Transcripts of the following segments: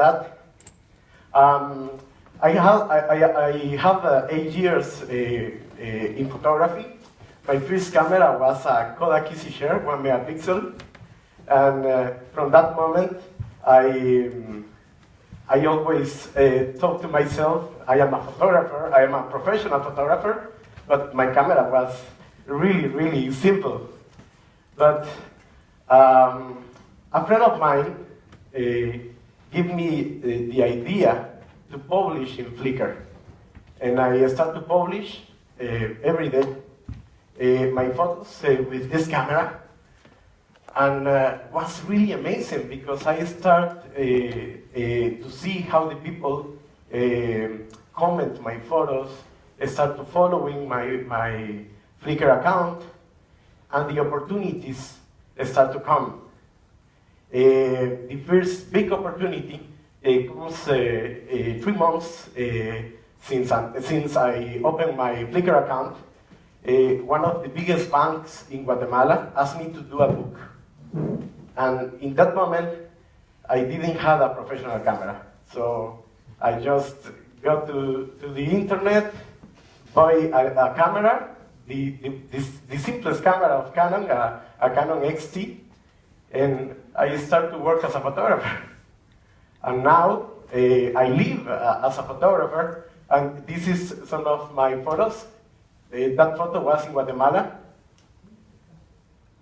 that. I have 8 years in photography. My first camera was a Kodak EasyShare, 1 megapixel. And from that moment, I always talk to myself, I am a photographer, I am a professional photographer, but my camera was really, really simple. But a friend of mine gave me the idea to publish in Flickr. And I start to publish every day my photos with this camera. And was really amazing because I start to see how the people comment my photos, start to following my Flickr account, and the opportunities start to come. The first big opportunity comes 3 months since I opened my Flickr account. One of the biggest banks in Guatemala asked me to do a book. And in that moment, I didn't have a professional camera. So I just got to the internet, buy a camera, the simplest camera of Canon, a Canon XT, and I start to work as a photographer. And now I live as a photographer, and this is some of my photos. That photo was in Guatemala.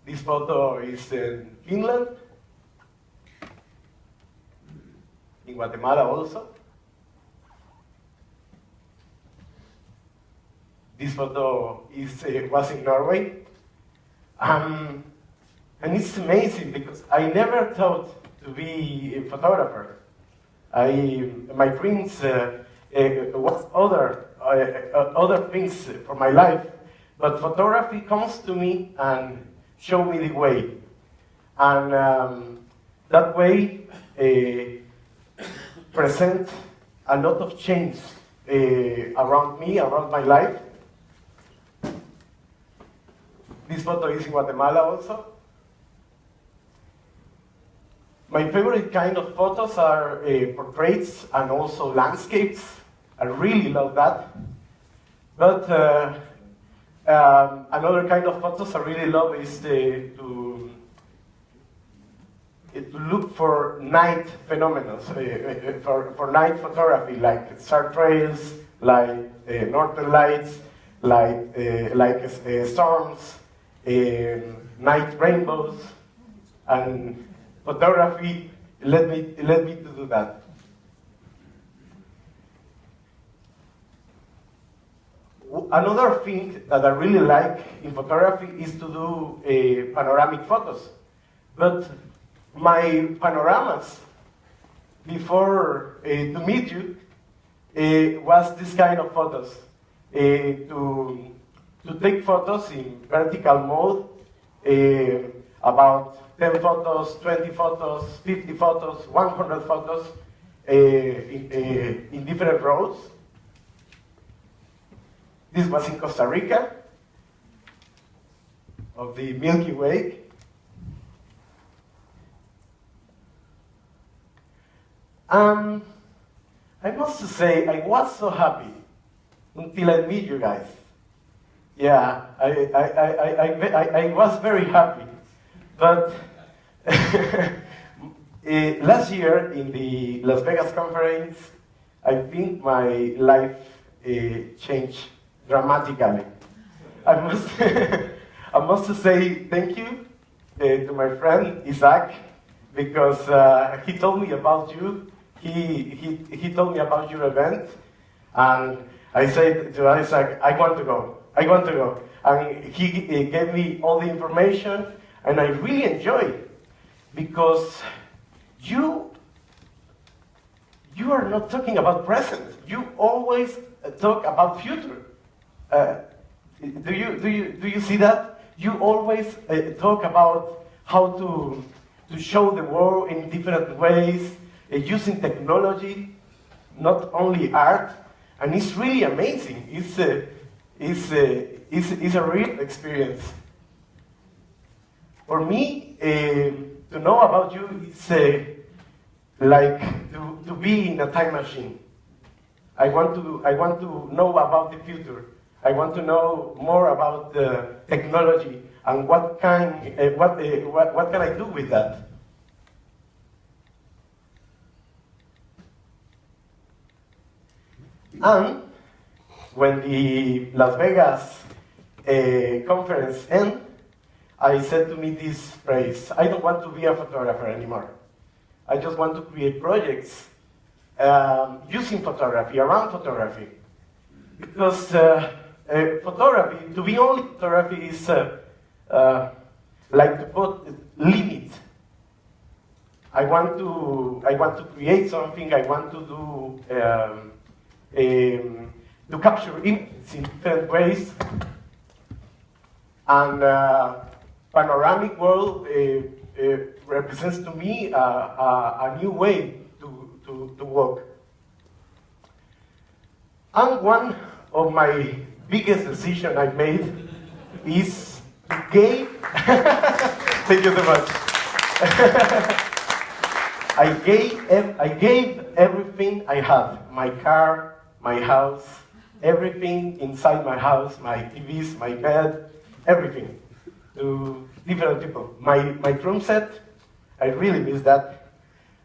This photo is in Finland, in Guatemala also. This photo was in Norway. And it's amazing because I never thought to be a photographer. My dreams was other things for my life, but photography comes to me and show me the way. And that way present a lot of change around me, around my life. This photo is in Guatemala also. My favorite kind of photos are portraits and also landscapes. I really love that. But another kind of photos I really love is to look for night phenomena, for night photography, like star trails, like northern lights, like storms, night rainbows, and photography led me to do that. Another thing that I really like in photography is to do panoramic photos. But my panoramas before to meet you was this kind of photos. To take photos in vertical mode, about 10 photos, 20 photos, 50 photos, 100 photos in different rows. This was in Costa Rica, of the Milky Way. I must say, I was so happy until I meet you guys. Yeah, I was very happy. But last year in the Las Vegas conference, I think my life changed dramatically. I must say thank you to my friend Isaac, because he told me about you. He told me about your event, and I said to Isaac, I want to go. And he gave me all the information, and I really enjoyed, because you are not talking about present. You always talk about future. Do you see that? You always talk about how to show the world in different ways, using technology, not only art, and it's really amazing. It's a real experience. For me, to know about you, it's like to be in a time machine. I want to know about the future. I want to know more about the technology and what can I do with that. And when the Las Vegas conference ended, I said to me this phrase: I don't want to be a photographer anymore. I just want to create projects using photography, around photography. Because photography, to be only photography is like to put limit. I want to create something. I want to capture images in different ways. And panoramic world represents to me a new way to work. And one of my biggest decisions I made is to give. Thank you so much. I gave everything I had: my car, my house, everything inside my house, my TVs, my bed, everything, to different people. My drum set, I really miss that.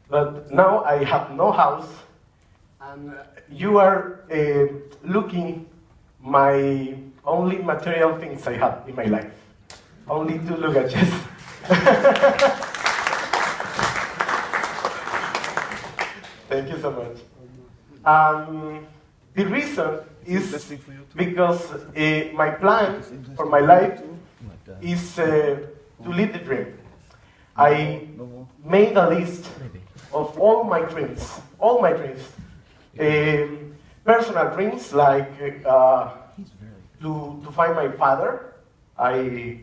But now I have no house, and you are looking my only material things I have in my life. Only 2 luggages. Thank you so much. The reason is because my plan for my life is to live the dream. I made a list of all my dreams, personal dreams like to find my father. I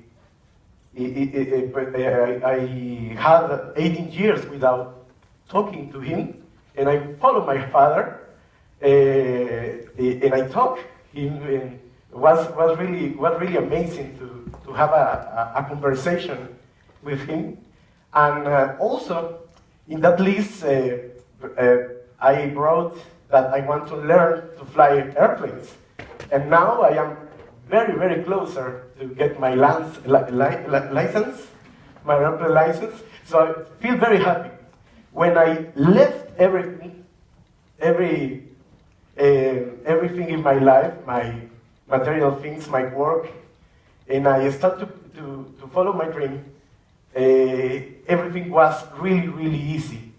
had 18 years without talking to him, and I followed my father, and I talked him, and was really amazing to have a conversation with him. And also in that list, I wrote that I want to learn to fly airplanes, and now I am very closer to get my license, my airplane license. So I feel very happy. When I left everything in my life, my material things, my work, and I started to follow my dream, everything was really easy.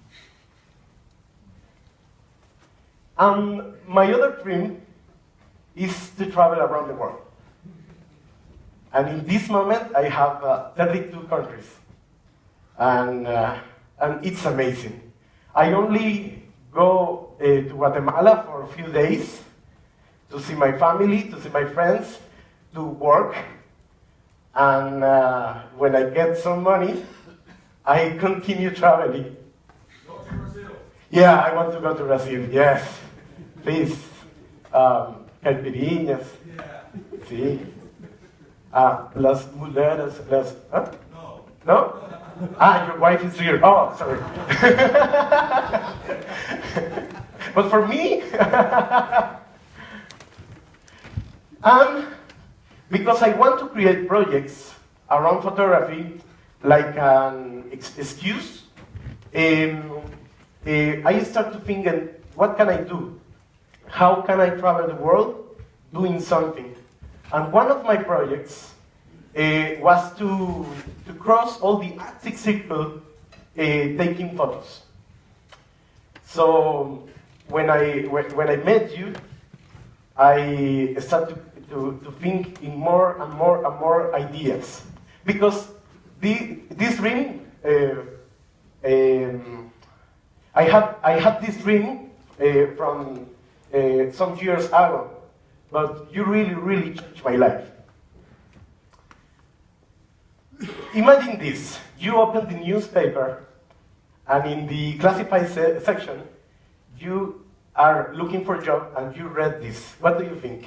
And my other dream is to travel around the world. And in this moment, I have 32 countries. And it's amazing. I only go to Guatemala for a few days to see my family, to see my friends, to work. And when I get some money, I continue traveling. Go to Brazil. Yeah, I want to go to Brazil, yes. Please. Caipirinhas. Yeah. Sí. Las muleras, las... Huh? No. No? Your wife is here. Oh, sorry. But for me, and because I want to create projects around photography, like an excuse, I start to think, what can I do? How can I travel the world doing something? And one of my projects was to cross all the Arctic Circle taking photos. So when I met you, I started to think in more and more ideas, because this dream, I had this dream from some years ago, but you really changed my life. Imagine this: you open the newspaper, and in the classified section, you are looking for a job, and you read this. What do you think?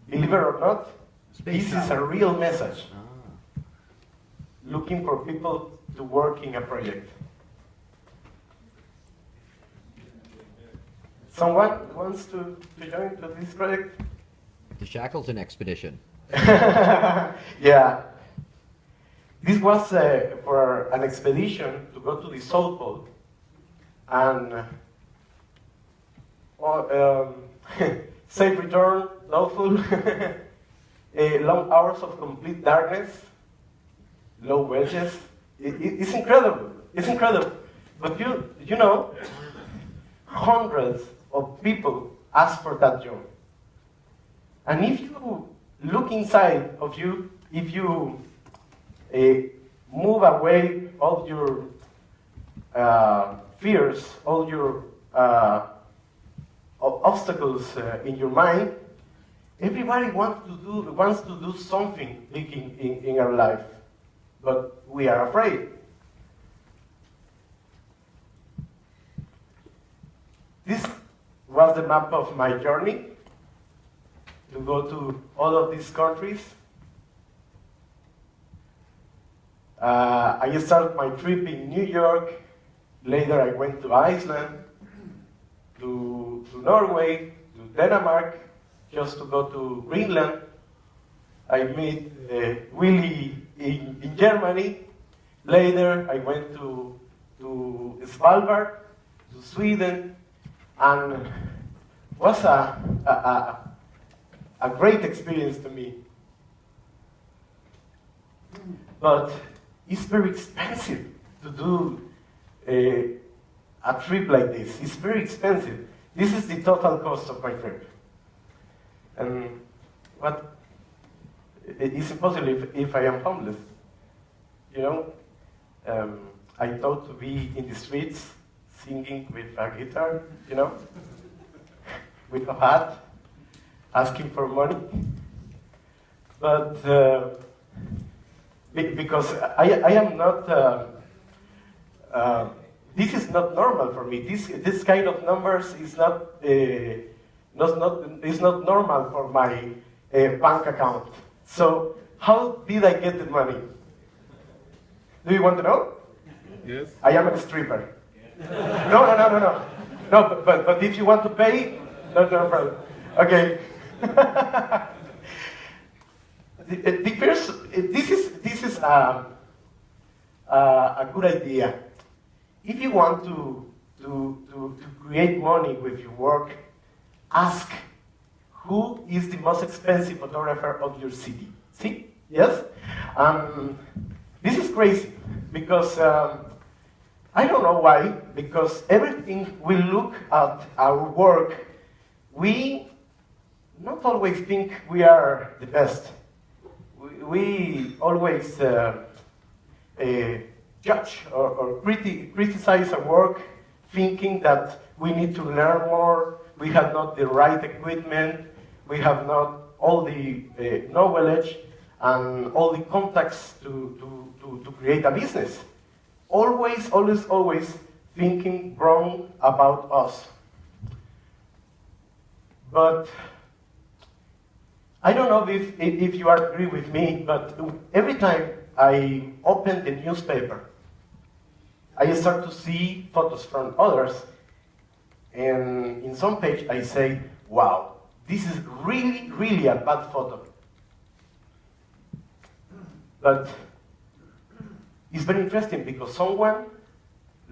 Believe it or not, this is a real message. looking for people to work in a project. Someone wants to join to this project? The Shackleton expedition. Yeah. This was for an expedition to go to the South Pole. And safe return, doubtful. Long hours of complete darkness, low wages. It's incredible. It's incredible. But you know, hundreds of people ask for that job. And if you look inside of you, if you move away all your fears, all your obstacles in your mind, everybody wants to do something big in our life, but we are afraid. This was the map of my journey to go to all of these countries. I started my trip in New York. Later I went to Iceland, to Norway, to Denmark, just to go to Greenland. I met Willie in Germany. Later I went to Svalbard, to Sweden, and was a great experience to me. But it's very expensive to do a trip like this. It's very expensive. This is the total cost of my trip. And what? It's impossible if I am homeless. You know, I thought to be in the streets singing with a guitar, you know, with a hat, asking for money. But because I am not, this is not normal for me. This kind of numbers is not normal for my bank account. So how did I get the money? Do you want to know? Yes. I am a stripper. No. No, but if you want to pay, no problem. Okay. The first, this is a good idea. If you want to create money with your work, ask who is the most expensive photographer of your city. See? Yes? This is crazy because I don't know why, because everything we look at our work, we not always think we are the best. We always judge or criticize our work, thinking that we need to learn more, we have not the right equipment, we have not all the knowledge and all the contacts to create a business. Always thinking wrong about us. But I don't know if you agree with me, but every time I open the newspaper, I start to see photos from others, and in some page I say, wow, this is really a bad photo. But it's very interesting because someone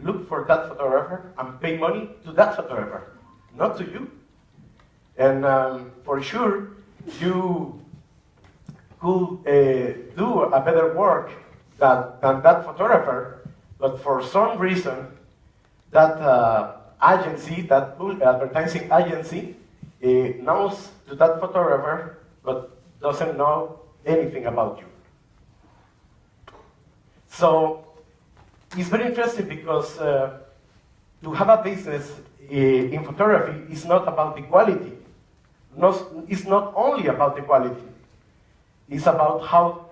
looked for that photographer and pay money to that photographer, not to you. And for sure, you could do a better work than that photographer, but for some reason, that agency, that advertising agency, knows to that photographer, but doesn't know anything about you. So it's very interesting because to have a business in photography is not about the quality. It's not only about the quality. It's about how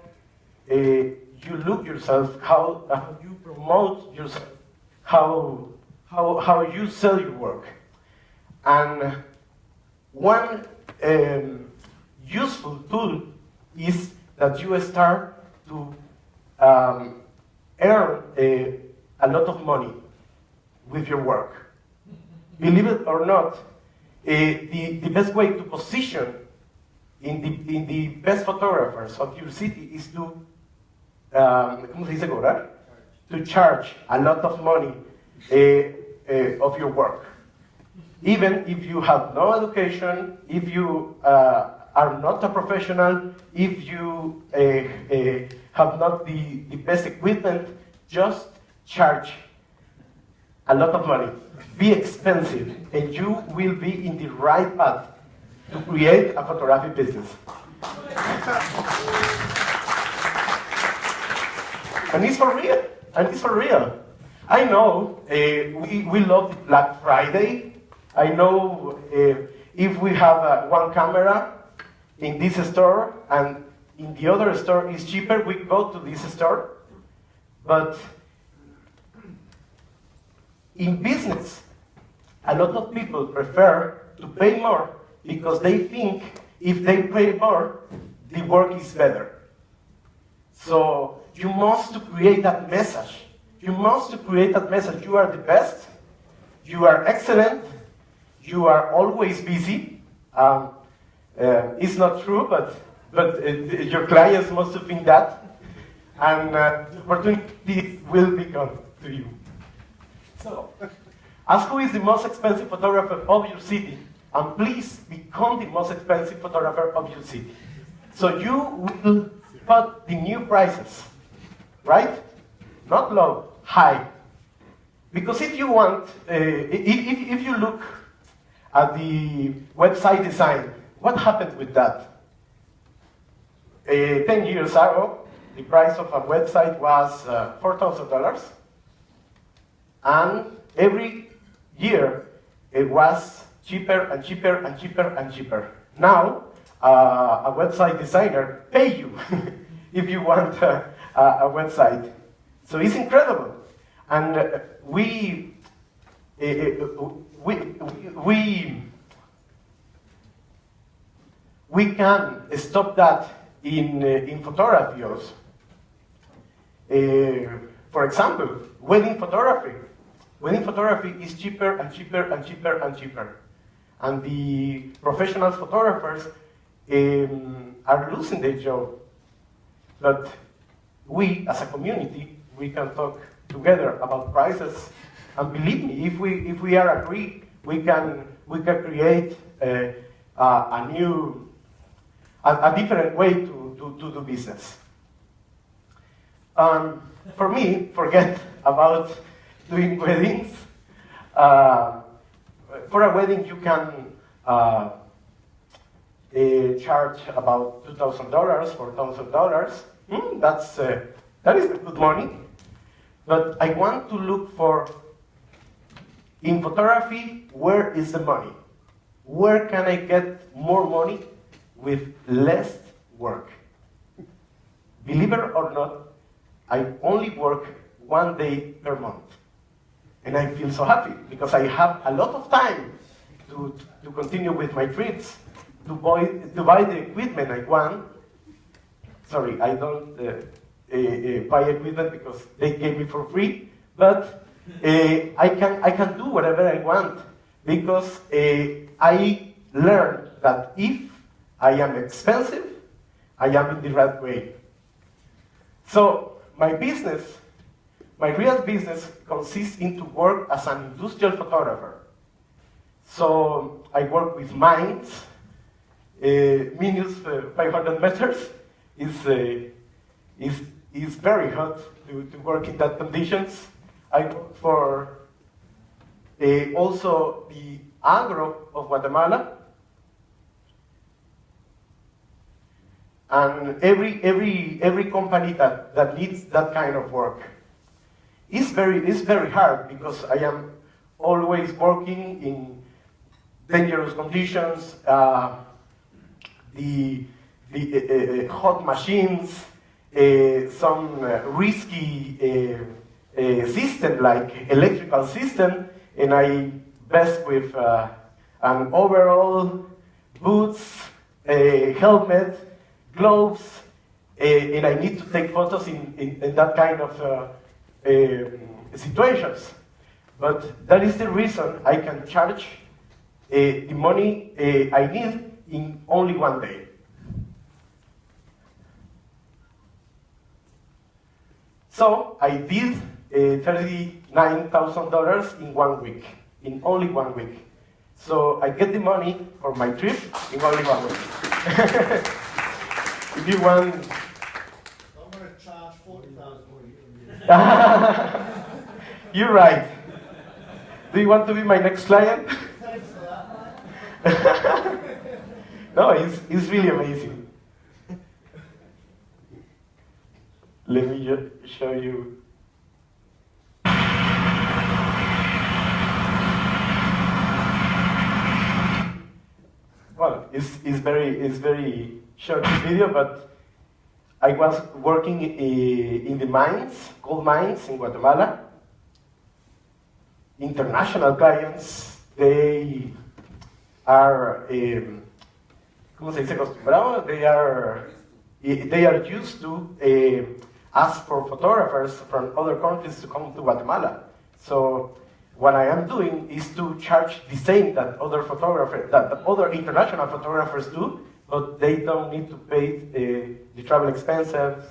you look yourself, how you promote yourself, how you sell your work. And one useful tool is that you start to um, earn a lot of money with your work. Believe it or not, the best way to position in the best photographers of your city is to, ¿cómo se dice cobrar? To charge a lot of money of your work. Even if you have no education, if you are not a professional, if you have not the best equipment, just charge a lot of money. Be expensive, and you will be in the right path to create a photography business. And it's for real. And it's for real. I know we love Black Friday. I know if we have one camera in this store and in the other store is cheaper, we go to this store. But in business, a lot of people prefer to pay more because they think if they pay more, the work is better. So you must create that message. You must create that message. You are the best. You are excellent. You are always busy. It's not true, but your clients must think that. And the opportunity will become to you. So, ask who is the most expensive photographer of your city, and please become the most expensive photographer of your city. So you will put the new prices, right? Not low, high. Because if you want, if you look at the website design, what happened with that? 10 years ago, the price of a website was $4,000. And every year, it was cheaper and cheaper and cheaper and cheaper. Now, a website designer pay you if you want a website. So it's incredible. And we can stop that in photography also. For example, wedding photography. Wedding photography is cheaper and cheaper and cheaper and cheaper. And the professional photographers are losing their job. But we, as a community, we can talk together about prices. And believe me, if we are agreed, we can create a different way to do business. For me, forget about doing weddings. For a wedding, you can charge about $2,000, $4,000. That is good money. But I want to look for, in photography, where is the money? Where can I get more money with less work? Believe it or not, I only work 1 day per month. And I feel so happy because I have a lot of time to continue with my trips, to buy the equipment I want. Sorry, I don't buy equipment because they gave me for free, but I can do whatever I want because I learned that if I am expensive, I am in the right way. So my business, my real business consists in to work as an industrial photographer. So I work with mines, minus 500 meters is very hot to work in that conditions. I work for also the agro of Guatemala. And every company that needs that kind of work. It's very hard because I am always working in dangerous conditions, the hot machines, some risky system like electrical system, and I vest with an overall, boots, a helmet, gloves, and I need to take photos in that kind of situations. But that is the reason I can charge the money I need in only one day. So I did $39,000 in 1 week, in only 1 week. So I get the money for my trip in only 1 week. If you want... I'm going to charge $40,000 for you. You're right. Do you want to be my next client? Thanks for that. No, it's really amazing. Let me just show you. Well, it's very short video, but I was working in the mines, gold mines in Guatemala. International clients, they are, ¿cómo se dice acostumbrado? They are used to ask for photographers from other countries to come to Guatemala. So what I am doing is to charge the same that other international photographers do, but they don't need to pay the travel expenses,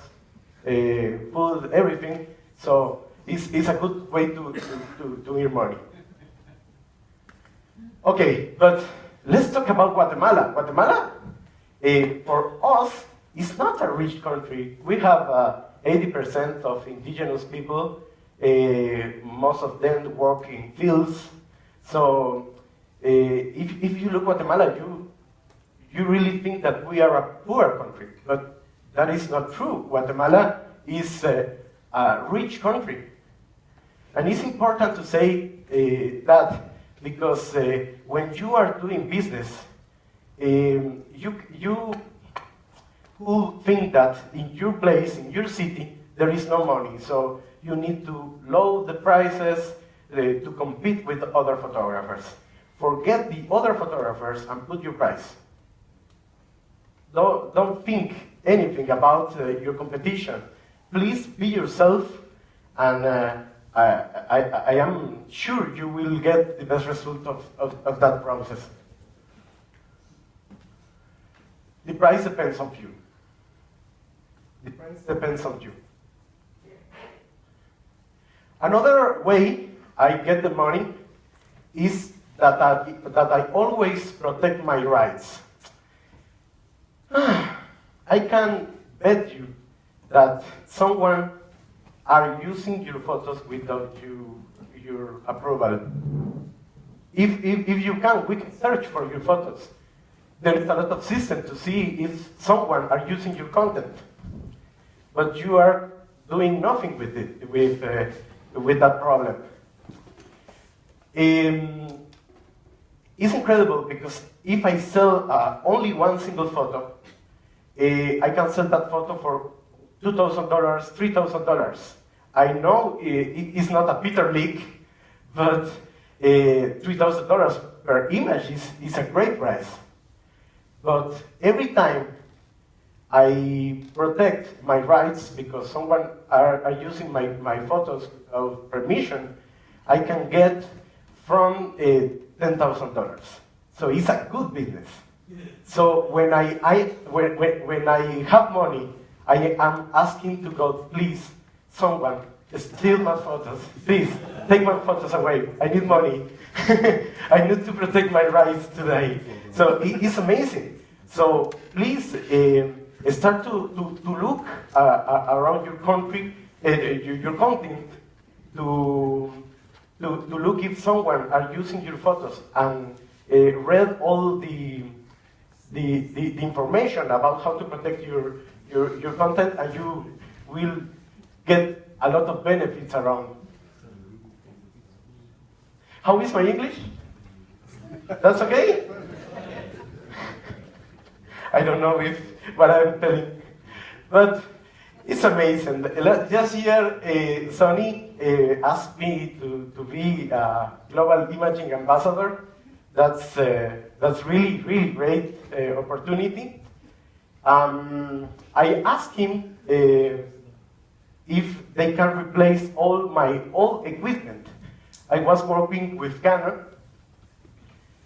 food, everything. So it's a good way to earn money. Okay, but let's talk about Guatemala. Guatemala, for us, is not a rich country. We have 80% of indigenous people. Most of them work in fields. So if you look at Guatemala, you really think that we are a poor country, but that is not true. Guatemala is a rich country. And it's important to say that because when you are doing business, you will think that in your place, in your city, there is no money. So you need to lower the prices to compete with other photographers. Forget the other photographers and put your price. Don't think anything about your competition. Please be yourself, and I am sure you will get the best result of that process. The price depends on you. The price depends on you. Another way I get the money is that I always protect my rights. I can bet you that someone are using your photos without your approval. If you can, we can search for your photos. There is a lot of system to see if someone are using your content, but you are doing nothing with it, with that problem. It's incredible because if I sell only one single photo, I can sell that photo for $2,000, $3,000. I know it's not a Peter leak, but $3,000 per image is a great price. But every time I protect my rights because someone are using my photos without permission, I can get from $10,000. So it's a good business. So when I have money, I am asking to God, please, someone, steal my photos. Please, take my photos away. I need money. I need to protect my rights today. So it's amazing. So please start to look around your country, your content, to look if someone are using your photos and read all the information about how to protect your content, and you will get a lot of benefits around. How is my English? That's okay? I don't know if what I'm telling, but it's amazing. Just here, Sony asked me to be a global imaging ambassador. That's really, really great opportunity. I asked him if they can replace all my old equipment. I was working with Canon,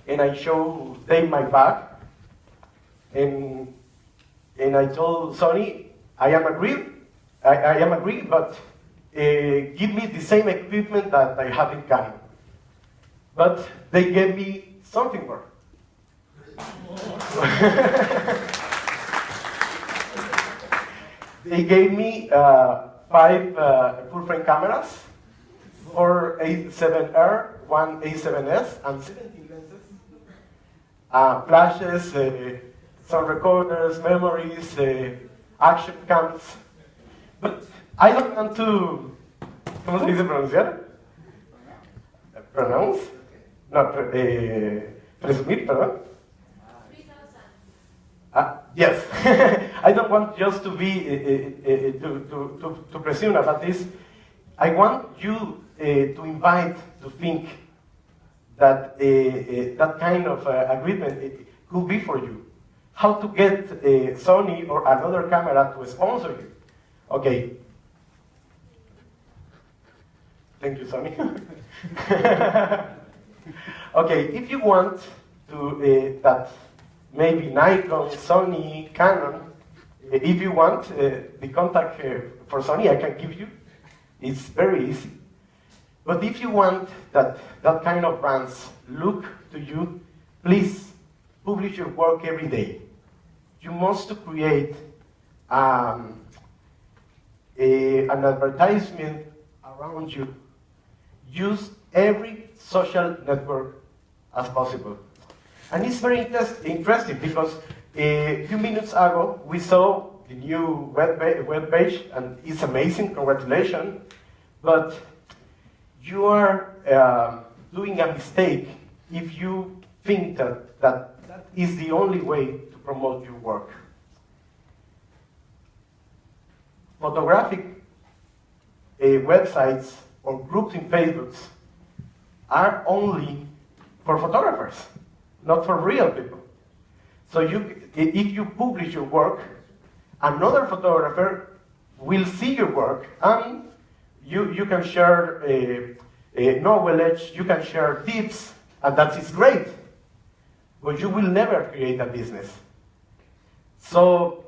and I showed them my bag, and I told Sony, I am agree, but give me the same equipment that I have in Canon. But they gave me something more. They gave me 5 full-frame cameras, 4 A7R, 1 A7S, and 17 lenses. Flashes, sound recorders, memories, action cams. But I don't want to, ¿cómo se dice pronunciar? Pronounce? No, presumir, perdón. Yes, I don't want just to be to presume about this. I want you to invite to think that that kind of agreement could be for you. How to get Sony or another camera to sponsor you? Okay. Thank you, Sony. Okay, if you want to that. Maybe Nikon, Sony, Canon. If you want the contact for Sony, I can give you. It's very easy. But if you want that kind of brands look to you, please publish your work every day. You must create an advertisement around you. Use every social network as possible. And it's very interesting because a few minutes ago we saw the new web page, and it's amazing, congratulations. But you are doing a mistake if you think that is the only way to promote your work. Photographic websites or groups in Facebook are only for photographers, not for real people. So if you publish your work, another photographer will see your work, and you can share knowledge, you can share tips, and that is great. But you will never create a business. So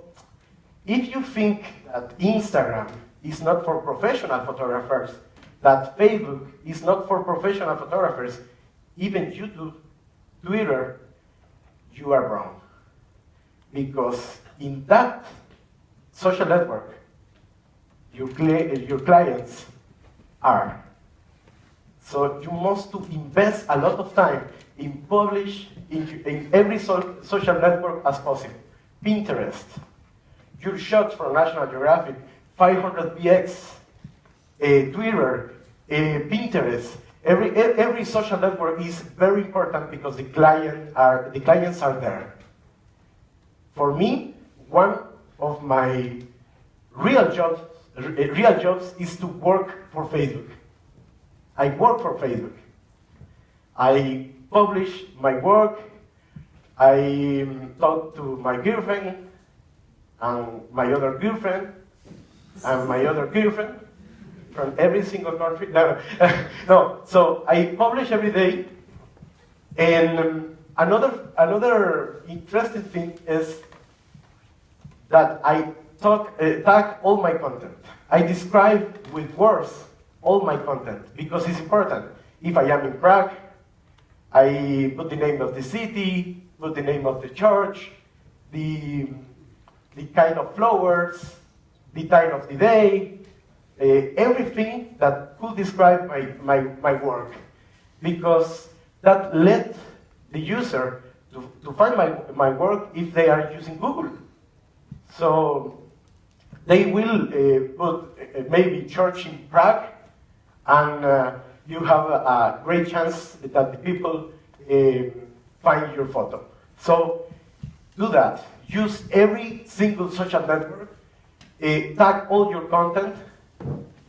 if you think that Instagram is not for professional photographers, that Facebook is not for professional photographers, even YouTube, Twitter, you are wrong. Because in that social network, your clients are. So you must to invest a lot of time in publish in every social network as possible. Pinterest, your shots from National Geographic, 500px, Twitter, Pinterest. Every social network is very important because the clients are there. For me, one of my real jobs is to work for Facebook. I work for Facebook. I publish my work. I talk to my girlfriend and my other girlfriend and my other girlfriend from every single country. No, so I publish every day. And another interesting thing is that I tag all my content. I describe with words all my content because it's important. If I am in Prague, I put the name of the city, put the name of the church, the kind of flowers, the time of the day, everything that could describe my work, because that led the user to find my work if they are using Google. So they will put maybe church in Prague, and you have a great chance that the people find your photo. So do that. Use every single social network. Tag all your content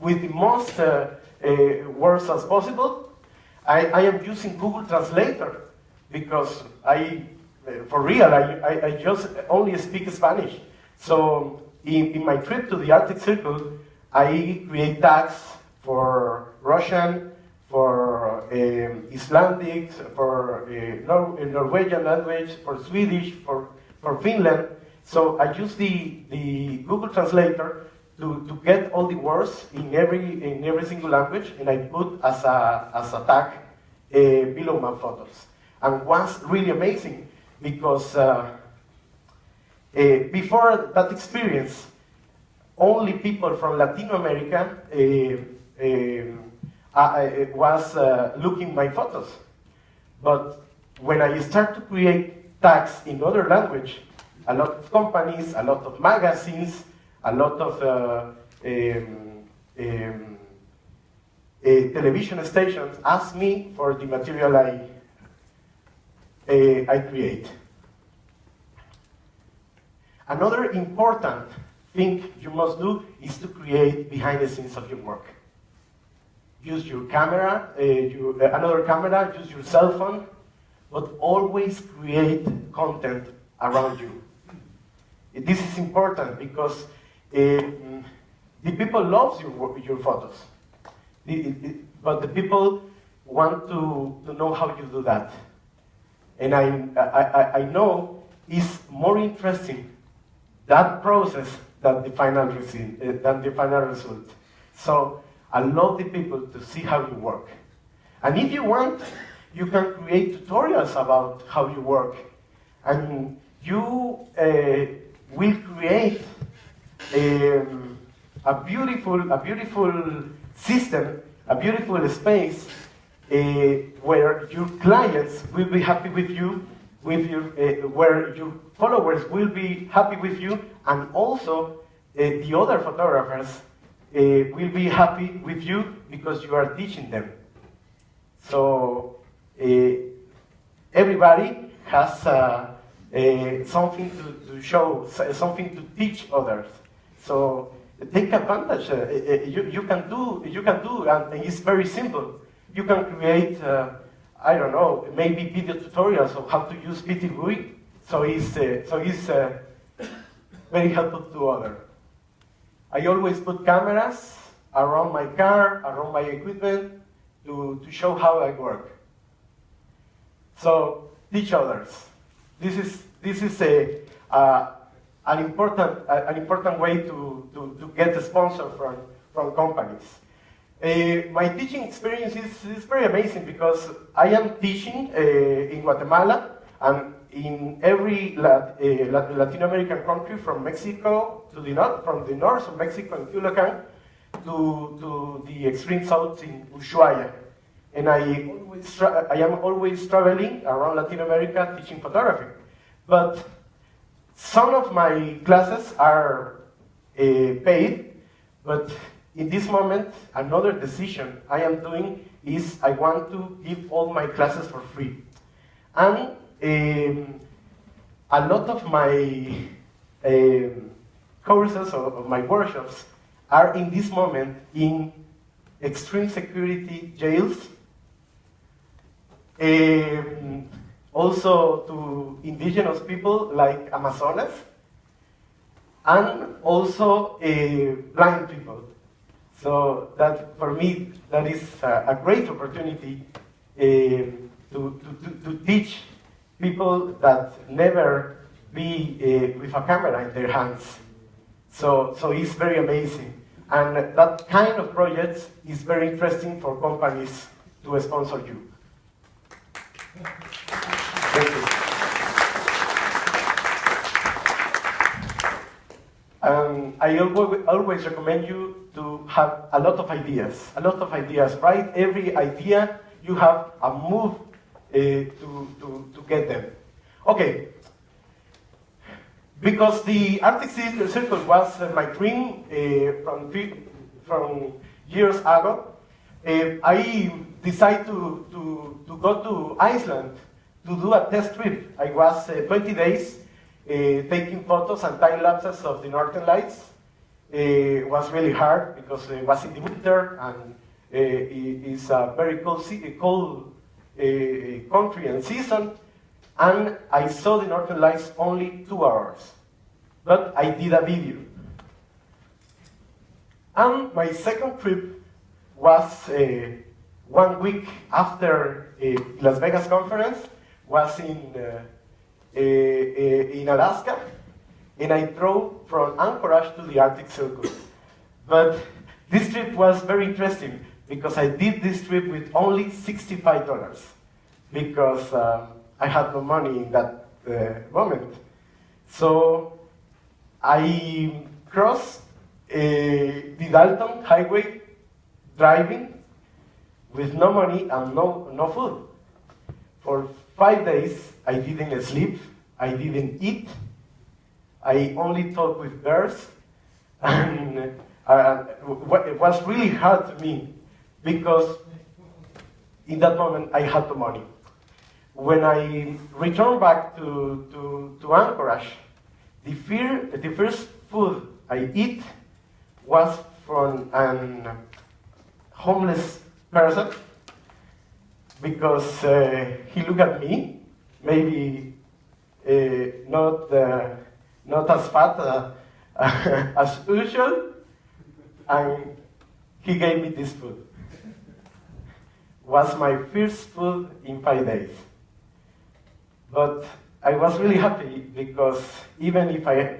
with the most words as possible. I am using Google Translator because for real, I just only speak Spanish. So in my trip to the Arctic Circle, I create tags for Russian, for Icelandic, for Norwegian language, for Swedish, for Finland. So I use the Google Translator to get all the words in every single language, and I put as a tag below my photos. And was really amazing because before that experience, only people from Latin America was looking my photos. But when I start to create tags in other language, a lot of companies, a lot of magazines, a lot of television stations ask me for the material I create. Another important thing you must do is to create behind the scenes of your work. Use your camera, another camera, use your cell phone, but always create content around you. This is important because the people love your photos, but the people want to know how you do that. And I know it's more interesting that process than the final result. So I love the people to see how you work. And if you want, you can create tutorials about how you work. And you will create a beautiful system, a beautiful space where your clients will be happy with you, where your followers will be happy with you, and also the other photographers will be happy with you because you are teaching them. So everybody has something to show, something to teach others. So take advantage. You can do, and it's very simple. You can create, I don't know, maybe video tutorials of how to use PTGUI. So it's very helpful to others. I always put cameras around my car, around my equipment, to show how I work. So teach others. This is an important way to get a sponsor from companies. My teaching experience is very amazing because I am teaching in Guatemala and in every Latin American country, from Mexico to the north, from the north of Mexico in Culiacan to the extreme south in Ushuaia. And I am always traveling around Latin America teaching photography. But some of my classes are paid, but in this moment, another decision I am doing is I want to give all my classes for free. And a lot of my courses or my workshops are in this moment in extreme security jails, also to indigenous people like Amazonas, and also blind people. So that, for me, that is a great opportunity to teach people that never be with a camera in their hands. So it's very amazing. And that kind of project is very interesting for companies to sponsor you. Thank you. I always recommend you to have a lot of ideas. Write every idea. You have a move to get them. Okay. Because the Arctic Circle was my dream from years ago, I decided to go to Iceland to do a test trip. I was 20 days taking photos and time lapses of the Northern Lights. It was really hard because it was in the winter and it's a very cold country and season. And I saw the Northern Lights only 2 hours. but I did a video. And my second trip was 1 week after Las Vegas conference, was in Alaska, and I drove from Anchorage to the Arctic Circle. But this trip was very interesting because I did this trip with only $65 because I had no money in that moment. So I crossed the Dalton Highway driving with no money and no food. For 5 days, I didn't sleep, I didn't eat, I only talked with bears, and it was really hard to me because in that moment I had no money. When I returned back to Anchorage, the first food I eat was from a homeless person because he looked at me, maybe not as fat as usual, and he gave me this food. Was my first food in 5 days. But I was really happy because even if I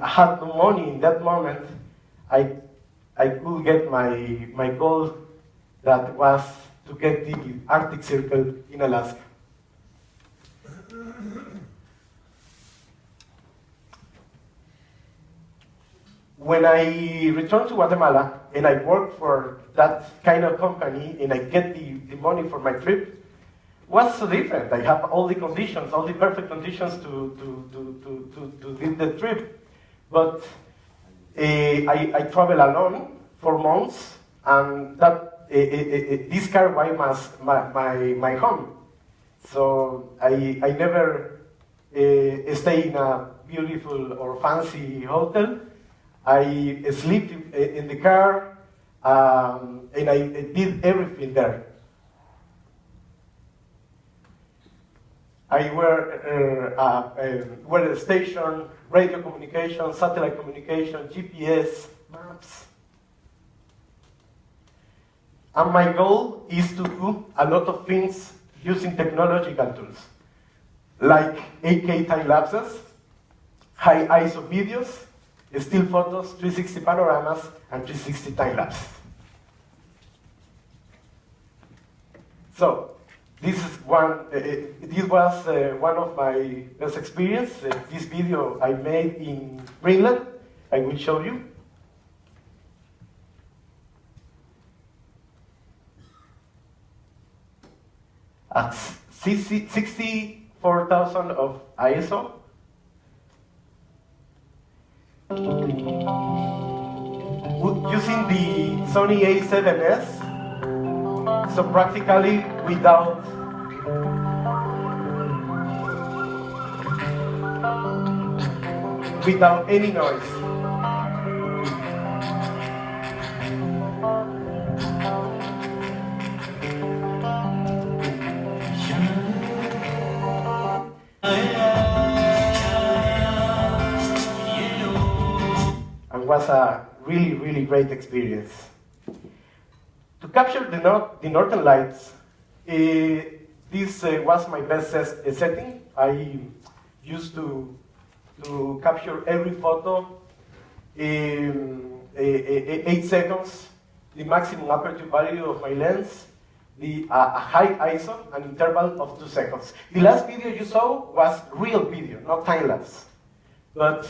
had no money in that moment, I could get my goal, that was to get the Arctic Circle in Alaska. When I returned to Guatemala and I worked for that kind of company and I get the money for my trip, was so different. I have all the conditions, all the perfect conditions to do the trip. But I travel alone for months, and that this car was my home. So I never stay in a beautiful or fancy hotel. I sleep in the car, and I did everything there. I wear a station, radio communication, satellite communication, GPS, maps. And my goal is to do a lot of things using technological tools, like 8K time lapses, high ISO videos, still photos, 360 panoramas, and 360 time lapse. So this is this was one of my best experiences. This video I made in Greenland. I will show you. At 64,000 of ISO. Using the Sony A7S, so practically without any noise. And was a really, really great experience. To capture the Northern Lights, this was my best setting. I used to capture every photo in 8 seconds, the maximum aperture value of my lens, a high ISO, an interval of 2 seconds. The last video you saw was real video, not time lapse. But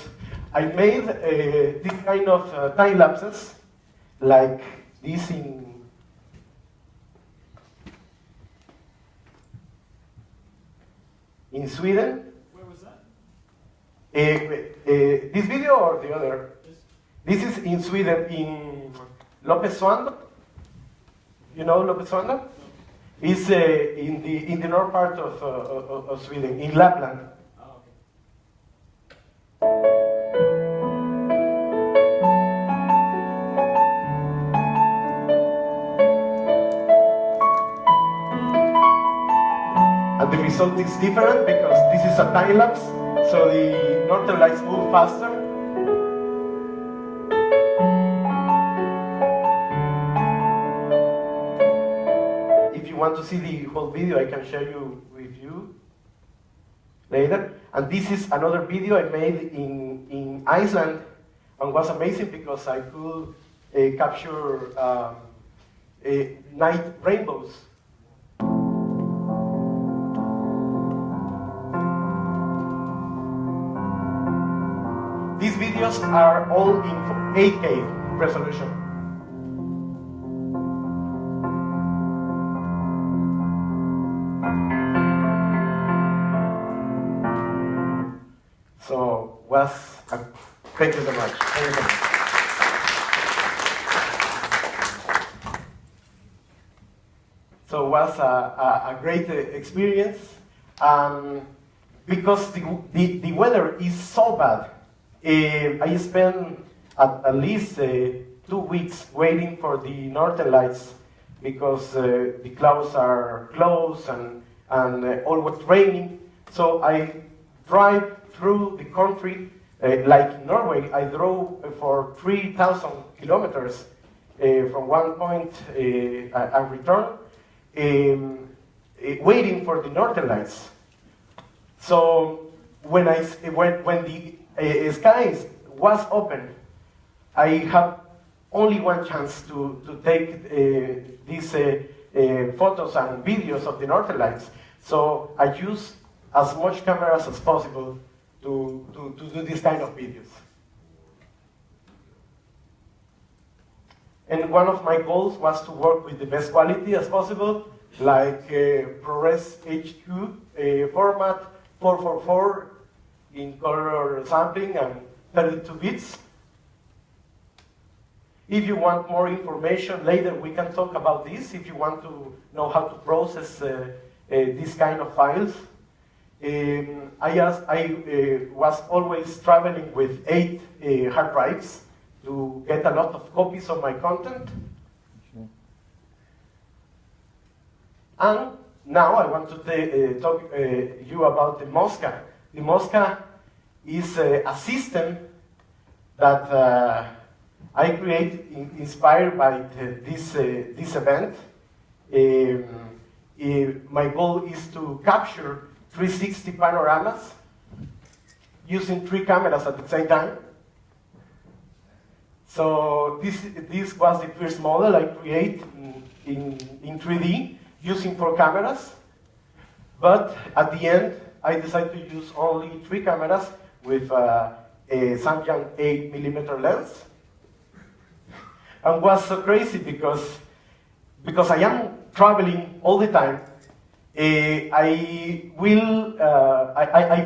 I made this kind of time lapses, like this in Sweden. Where was that? This video or the other? This is in Sweden, in Lopesuando. You know Lopesuando? It's in the north part of Sweden, in Lapland. Oh, okay. And the result is different because this is a time lapse, so the northern lights move faster. If you want to see the whole video, I can share you with you later. And this is another video I made in Iceland, and was amazing because I could capture night rainbows. These videos are all in 8K resolution. So, thank you so much. Thank you so much. So it was a great experience, because the weather is so bad. I spent at least 2 weeks waiting for the northern lights because the clouds are close and always raining. So I drive through the country like Norway. I drove for 3,000 kilometers from one point and return, waiting for the northern lights. So when the skies was open, I have only one chance to take these photos and videos of the northern lights. So I use as much cameras as possible to do this kind of videos. And one of my goals was to work with the best quality as possible, like ProRes HQ format, 444 in color sampling and 32 bits. If you want more information later, we can talk about this. If you want to know how to process this kind of files. I was always traveling with 8 hard drives to get a lot of copies of my content. Sure. And now I want to talk you about the Mosca. The Mosca is a system that I created inspired by this event. My goal is to capture 360 panoramas using 3 cameras at the same time. So this was the first model I created in 3D using 4 cameras. But at the end, I decided to use only 3 cameras with a Samyang 8mm lens. And was so crazy because I am traveling all the time. I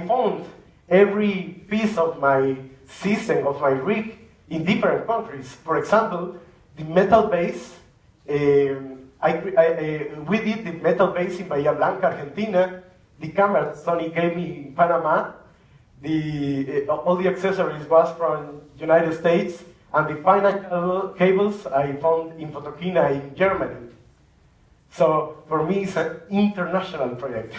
found every piece of my system, of my rig, in different countries. For example, the metal base, we did the metal base in Bahia Blanca, Argentina. The camera Sony gave me in Panama. All the accessories was from United States, and the final cables I found in Photokina in Germany. So for me, it's an international project.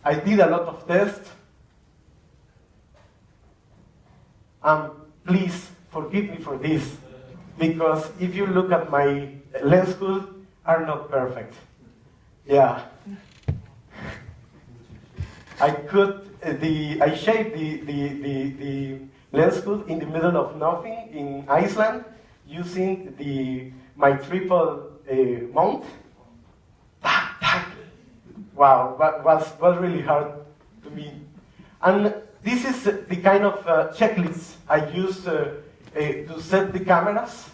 I did a lot of tests. Please forgive me for this, because if you look at my lens hood, are not perfect. Yeah. I shaped the lens hood in the middle of nothing in Iceland using my triple mount. Wow, that was really hard to me. And this is the kind of checklist I use to set the cameras.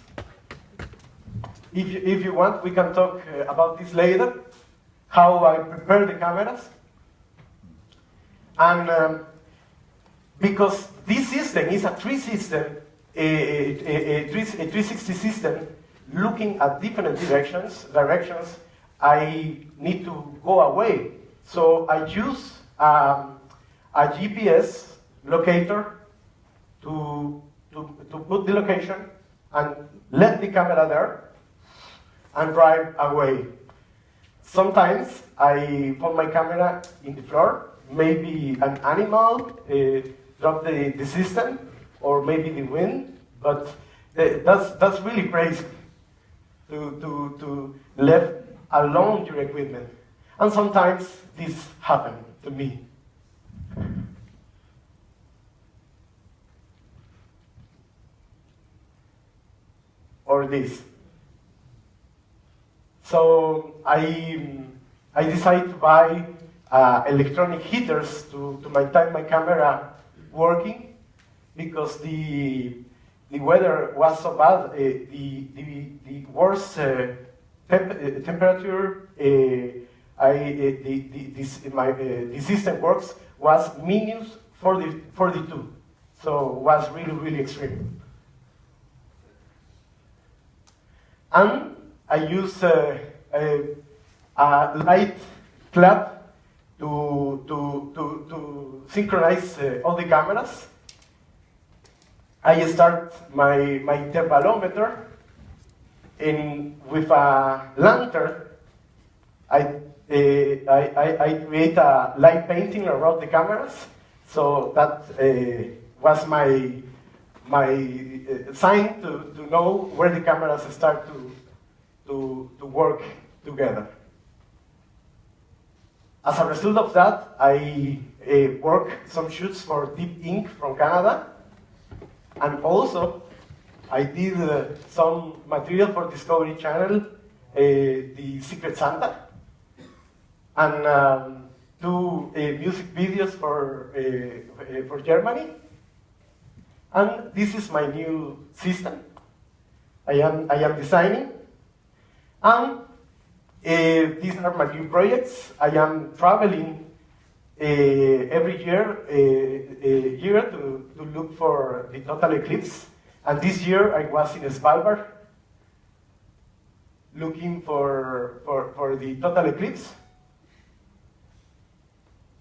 If you want, we can talk about this later, how I prepare the cameras. And because this system is a 360 system, looking at different directions, I need to go away. So I use a GPS locator to put the location and let the camera there and drive away. sometimes I put my camera in the floor, maybe an animal dropped the system, or maybe the wind, but that's really crazy to leave alone your equipment. And sometimes this happened to me. Or this. So I decided to buy electronic heaters to maintain my camera working, because the weather was so bad. The worst temperature the system works was minus 42. So it was really, really extreme. And I use a light clamp to synchronize all the cameras. I start my intervalometer, and with a lantern, I create a light painting around the cameras. So that was my sign to know where the cameras start to work together. As a result of that, I work some shoots for Deep Ink from Canada, and also I did some material for Discovery Channel, the Secret Santa, and do music videos for Germany. And this is my new system I am designing. And these are my new projects. I am traveling every year to look for the total eclipse. And this year I was in Svalbard looking for the total eclipse.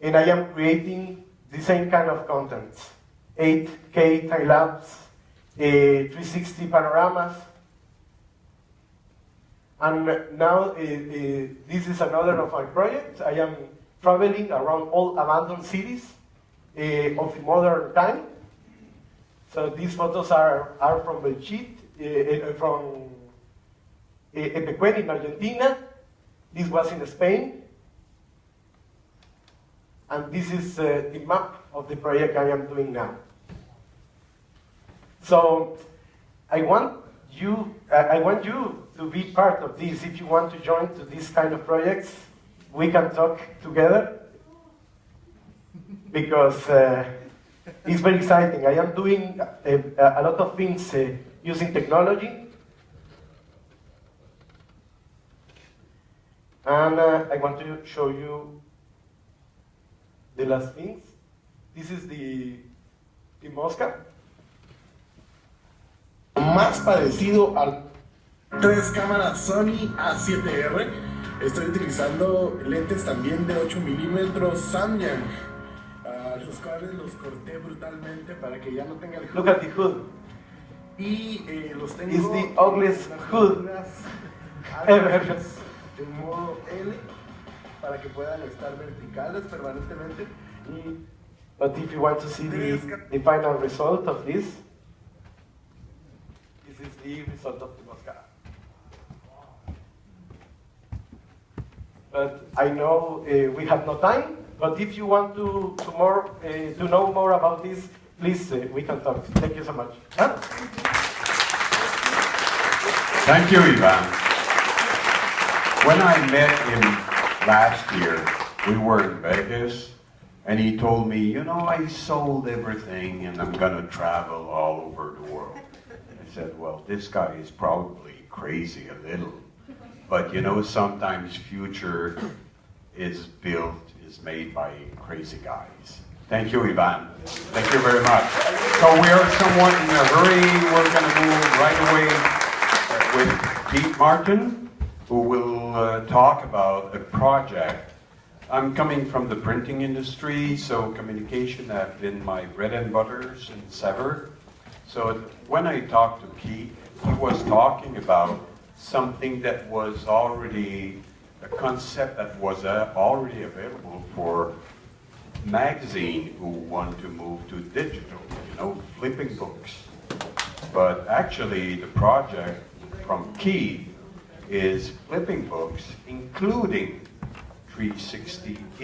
And I am creating the same kind of content. 8K time-lapse, 360 panoramas. And now this is another of my projects. I am traveling around all abandoned cities of the modern time. So these photos are from Belchite, from Epecuén in Argentina. This was in Spain. And this is the map of the project I am doing now. So I want you to be part of this. If you want to join to these kind of projects, we can talk together, because it's very exciting. I am doing a lot of things using technology. And I want to show you the last things. This is the mosca. Más parecido al tres cámaras Sony A7R. Estoy utilizando lentes también de 8 milímetros Samyang, los cuales los corté brutalmente para que ya no tenga el hood. Look at the hood. Y los tengo It's the ugliest hood ever. En modo L para que puedan estar verticales permanentemente. But if you want to see the final result of this is the result of the mosca. But I know we have no time, but if you want to know more about this, please, we can talk. Thank you so much. Huh? Thank you, Ivan. When I met him last year, we were in Vegas, and he told me, you know, I sold everything and I'm going to travel all over the world. I said, well, this guy is probably crazy a little, but you know, sometimes future is made by crazy guys. Thank you, Ivan. Thank you very much. So we are somewhat in a hurry. We're going to move right away with Pete Martin, who will talk about a project. I'm coming from the printing industry, so communication has been my bread and butter since ever. So when I talked to Pete, he was talking about something that was already a concept that was already available for magazine who want to move to digital, you know, flipping books. But actually the project from Key is flipping books, including 360